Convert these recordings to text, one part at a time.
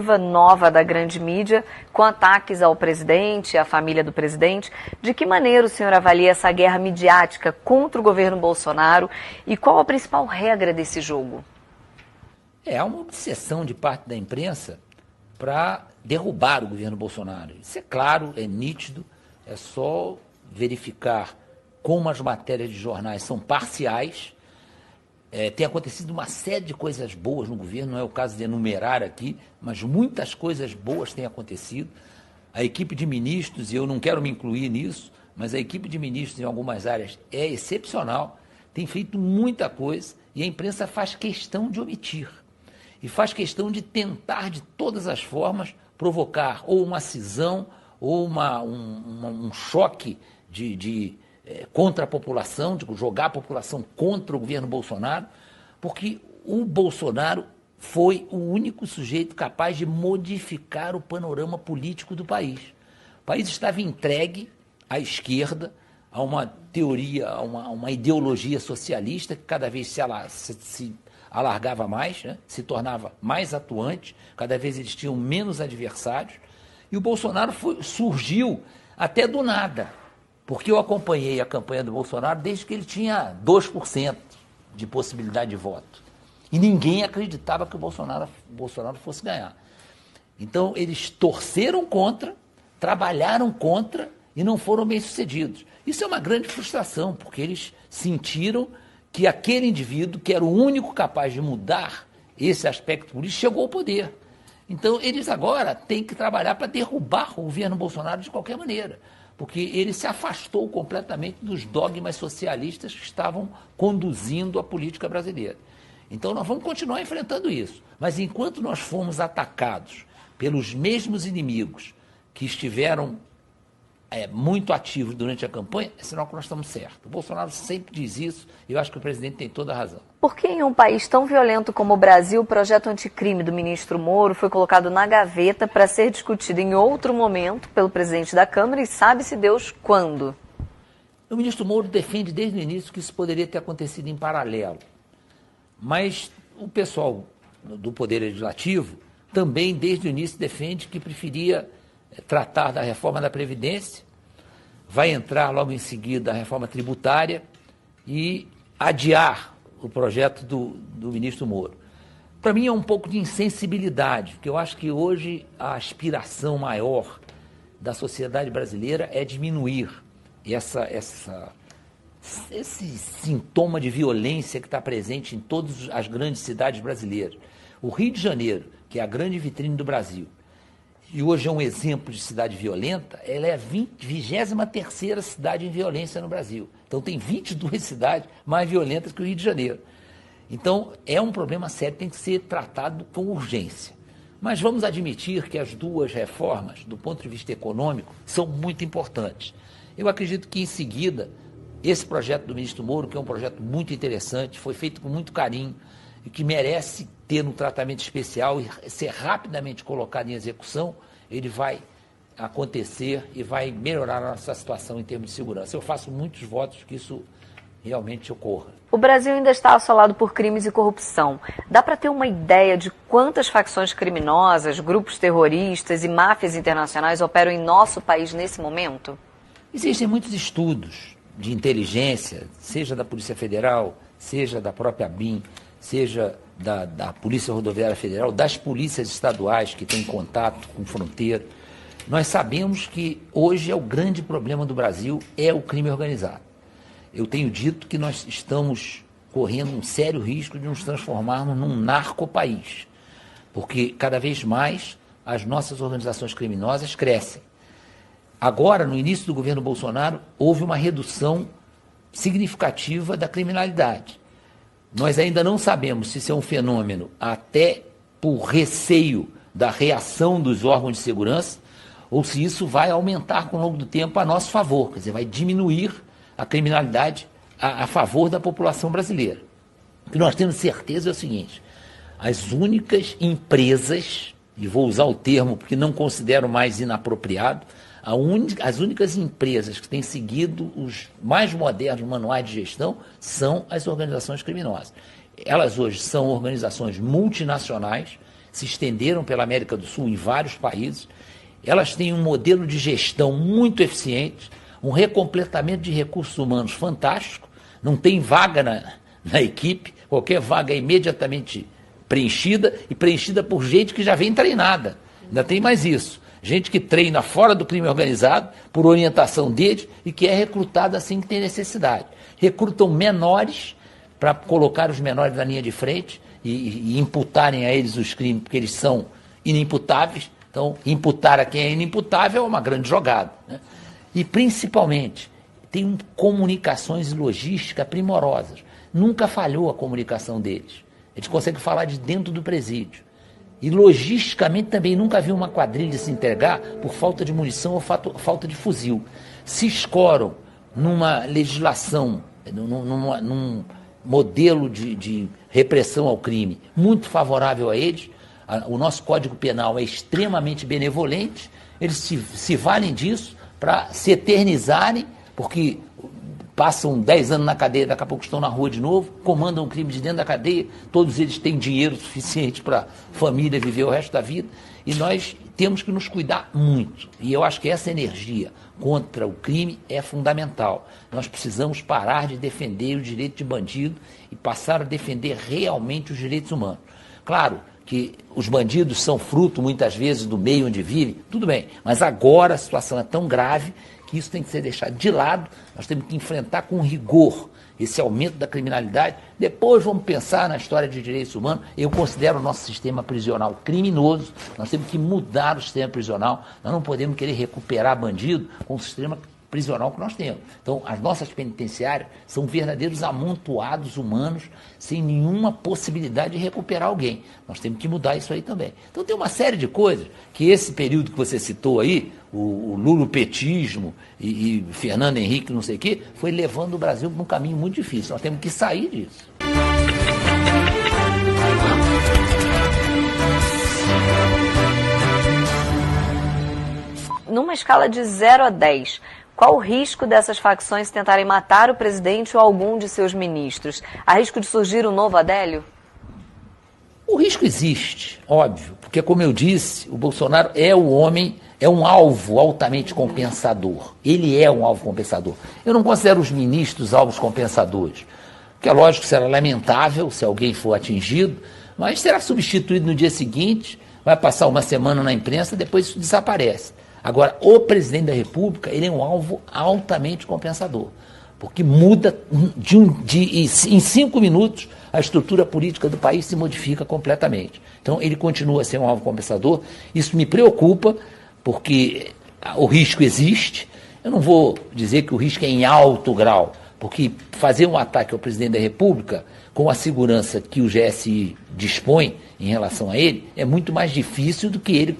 nova da grande mídia, com ataques ao presidente, à família do presidente. De que maneira o senhor avalia essa guerra midiática contra o governo Bolsonaro e qual a principal regra desse jogo? É uma obsessão de parte da imprensa para derrubar o governo Bolsonaro. Isso é claro, é nítido, é só verificar como as matérias de jornais são parciais. Tem acontecido uma série de coisas boas no governo, não é o caso de enumerar aqui, mas muitas coisas boas têm acontecido. A equipe de ministros, e eu não quero me incluir nisso, mas a equipe de ministros em algumas áreas é excepcional, tem feito muita coisa e a imprensa faz questão de omitir. E faz questão de tentar, de todas as formas, provocar ou uma cisão ou um choque contra a população, de jogar a população contra o governo Bolsonaro, porque o Bolsonaro foi o único sujeito capaz de modificar o panorama político do país. O país estava entregue à esquerda, a uma teoria, a uma ideologia socialista que cada vez se alargava mais, né? Se tornava mais atuante, cada vez eles tinham menos adversários, e o Bolsonaro surgiu até do nada, porque eu acompanhei a campanha do Bolsonaro desde que ele tinha 2% de possibilidade de voto. E ninguém acreditava que o Bolsonaro fosse ganhar. Então, eles torceram contra, trabalharam contra e não foram bem-sucedidos. Isso é uma grande frustração, porque eles sentiram que aquele indivíduo, que era o único capaz de mudar esse aspecto político, chegou ao poder. Então, eles agora têm que trabalhar para derrubar o governo Bolsonaro de qualquer maneira, porque ele se afastou completamente dos dogmas socialistas que estavam conduzindo a política brasileira. Então, nós vamos continuar enfrentando isso. Mas enquanto nós formos atacados pelos mesmos inimigos que estiveram muito ativos durante a campanha, é sinal que nós estamos certos. O Bolsonaro sempre diz isso e eu acho que o presidente tem toda a razão. Por que em um país tão violento como o Brasil, o projeto anticrime do ministro Moro foi colocado na gaveta para ser discutido em outro momento pelo presidente da Câmara e sabe-se Deus quando? O ministro Moro defende desde o início que isso poderia ter acontecido em paralelo. Mas o pessoal do Poder Legislativo também, desde o início, defende que preferia tratar da reforma da Previdência, vai entrar logo em seguida a reforma tributária e adiar o projeto do ministro Moro. Para mim é um pouco de insensibilidade, porque eu acho que hoje a aspiração maior da sociedade brasileira é diminuir esse sintoma de violência que está presente em todas as grandes cidades brasileiras. O Rio de Janeiro, que é a grande vitrine do Brasil, e hoje é um exemplo de cidade violenta, ela é a 23ª cidade em violência no Brasil. Então tem 22 cidades mais violentas que o Rio de Janeiro. Então é um problema sério, tem que ser tratado com urgência. Mas vamos admitir que as duas reformas, do ponto de vista econômico, são muito importantes. Eu acredito que em seguida, esse projeto do ministro Moro, que é um projeto muito interessante, foi feito com muito carinho, e que merece ter um tratamento especial e ser rapidamente colocado em execução, ele vai acontecer e vai melhorar a nossa situação em termos de segurança. Eu faço muitos votos que isso realmente ocorra. O Brasil ainda está assolado por crimes e corrupção. Dá para ter uma ideia de quantas facções criminosas, grupos terroristas e máfias internacionais operam em nosso país nesse momento? Existem muitos estudos de inteligência, seja da Polícia Federal, seja da própria BIM, seja da Polícia Rodoviária Federal, das polícias estaduais que têm contato com fronteira. Nós sabemos que hoje o grande problema do Brasil é o crime organizado. Eu tenho dito que nós estamos correndo um sério risco de nos transformarmos num narcopaís, porque cada vez mais as nossas organizações criminosas crescem. Agora, no início do governo Bolsonaro, houve uma redução significativa da criminalidade. Nós ainda não sabemos se isso é um fenômeno até por receio da reação dos órgãos de segurança ou se isso vai aumentar com o longo do tempo a nosso favor, quer dizer, vai diminuir a criminalidade a favor da população brasileira. O que nós temos certeza é o seguinte: as únicas empresas, e vou usar o termo porque não considero mais inapropriado, as únicas empresas que têm seguido os mais modernos manuais de gestão são as organizações criminosas. Elas hoje são organizações multinacionais, se estenderam pela América do Sul em vários países. Elas têm um modelo de gestão muito eficiente, um recompletamento de recursos humanos fantástico, não tem vaga na equipe, qualquer vaga é imediatamente preenchida e preenchida por gente que já vem treinada. Ainda tem mais isso. Gente que treina fora do crime organizado, por orientação deles, e que é recrutada assim que tem necessidade. Recrutam menores para colocar os menores na linha de frente e imputarem a eles os crimes, porque eles são inimputáveis. Então, imputar a quem é inimputável é uma grande jogada, né? E, principalmente, tem comunicações e logística primorosas. Nunca falhou a comunicação deles. Eles conseguem falar de dentro do presídio. E, logisticamente, também nunca viu uma quadrilha se entregar por falta de munição ou falta de fuzil. Se escoram numa legislação, num modelo de repressão ao crime muito favorável a eles. O nosso Código Penal é extremamente benevolente, eles se valem disso para se eternizarem, porque passam 10 anos na cadeia, daqui a pouco estão na rua de novo, comandam o crime de dentro da cadeia, todos eles têm dinheiro suficiente para a família viver o resto da vida, e nós temos que nos cuidar muito. E eu acho que essa energia contra o crime é fundamental. Nós precisamos parar de defender o direito de bandido e passar a defender realmente os direitos humanos. Claro que os bandidos são fruto, muitas vezes, do meio onde vivem, tudo bem, mas agora a situação é tão grave que isso tem que ser deixado de lado, nós temos que enfrentar com rigor esse aumento da criminalidade. Depois vamos pensar na história de direitos humanos. Eu considero o nosso sistema prisional criminoso, nós temos que mudar o sistema prisional, nós não podemos querer recuperar bandido com o sistema prisional que nós temos. Então, as nossas penitenciárias são verdadeiros amontoados humanos, sem nenhuma possibilidade de recuperar alguém. Nós temos que mudar isso aí também. Então, tem uma série de coisas que esse período que você citou aí, o lulopetismo e Fernando Henrique, não sei o quê, foi levando o Brasil para um caminho muito difícil. Nós temos que sair disso. Numa escala de 0 a 10, qual o risco dessas facções tentarem matar o presidente ou algum de seus ministros? Há risco de surgir um novo Adélio? O risco existe, óbvio, porque, como eu disse, o Bolsonaro é o homem, é um alvo altamente compensador. Ele é um alvo compensador. Eu não considero os ministros alvos compensadores, porque é lógico que será lamentável se alguém for atingido, mas será substituído no dia seguinte, vai passar uma semana na imprensa, depois isso desaparece. Agora, o presidente da República, ele é um alvo altamente compensador, porque muda em 5 minutos a estrutura política do país se modifica completamente. Então, ele continua a ser um alvo compensador. Isso me preocupa, porque o risco existe. Eu não vou dizer que o risco é em alto grau, porque fazer um ataque ao presidente da República com a segurança que o GSI dispõe em relação a ele é muito mais difícil do que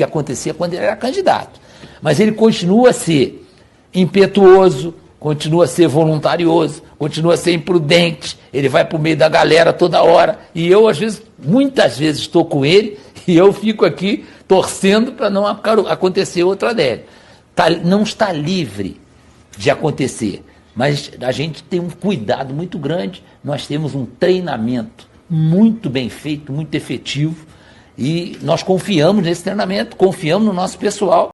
acontecia quando ele era candidato. Mas ele continua a ser impetuoso, continua a ser voluntarioso, continua a ser imprudente, ele vai para o meio da galera toda hora, e eu, muitas vezes estou com ele, e eu fico aqui torcendo para não acontecer outra Adélio. Não está livre de acontecer, mas a gente tem um cuidado muito grande, nós temos um treinamento muito bem feito, muito efetivo, e nós confiamos nesse treinamento, confiamos no nosso pessoal.